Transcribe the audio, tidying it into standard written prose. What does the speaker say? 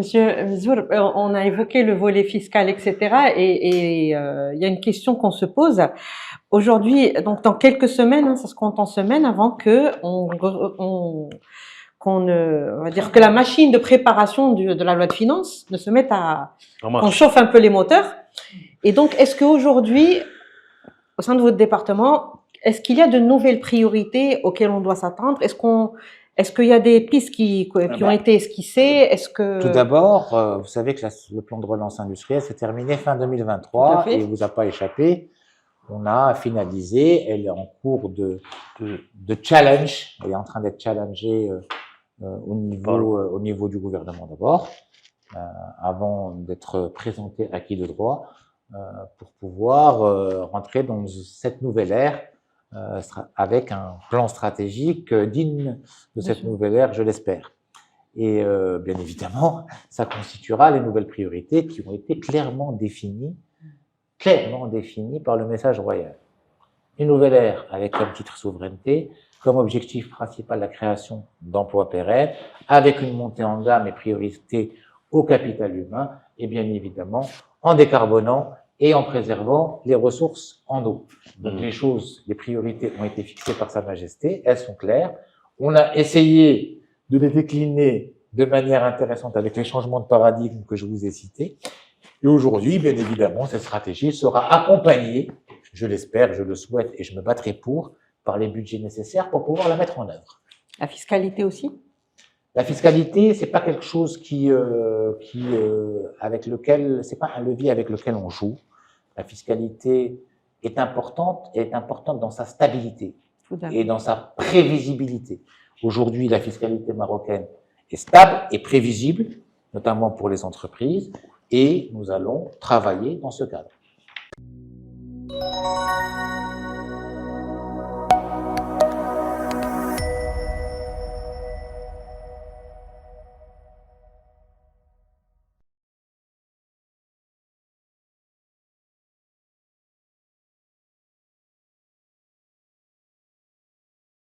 Monsieur Mzour, on a évoqué le volet fiscal, etc. Et il y a une question qu'on se pose. Aujourd'hui, donc dans quelques semaines, ça se compte en semaines avant que on va dire que la machine de préparation de la loi de finances ne se mette qu'on chauffe un peu les moteurs. Et donc, est-ce qu'aujourd'hui, au sein de votre département, est-ce qu'il y a de nouvelles priorités auxquelles on doit s'attendre? Est-ce qu'il y a des pistes qui ont été esquissées? Tout d'abord, vous savez que le plan de relance industrielle s'est terminé fin 2023 et il vous a pas échappé. On a finalisé, elle est en cours de challenge, elle est en train d'être challengée au niveau du gouvernement d'abord, avant d'être présentée à qui de droit, pour pouvoir rentrer dans cette nouvelle ère avec un plan stratégique digne de cette nouvelle ère, je l'espère. Et bien évidemment, ça constituera les nouvelles priorités qui ont été clairement définies par le message royal. Une nouvelle ère avec comme titre souveraineté, comme objectif principal la création d'emplois pérennes, avec une montée en gamme et priorité au capital humain, et bien évidemment en décarbonant et en préservant les ressources en eau. Donc les priorités ont été fixées par Sa Majesté, elles sont claires. On a essayé de les décliner de manière intéressante avec les changements de paradigme que je vous ai cités. Et aujourd'hui, bien évidemment, cette stratégie sera accompagnée, je l'espère, je le souhaite et je me battrai par les budgets nécessaires pour pouvoir la mettre en œuvre. La fiscalité aussi? La fiscalité, c'est pas quelque chose c'est pas un levier avec lequel on joue. La fiscalité est importante dans sa stabilité et dans sa prévisibilité. Aujourd'hui, la fiscalité marocaine est stable et prévisible, notamment pour les entreprises, et nous allons travailler dans ce cadre.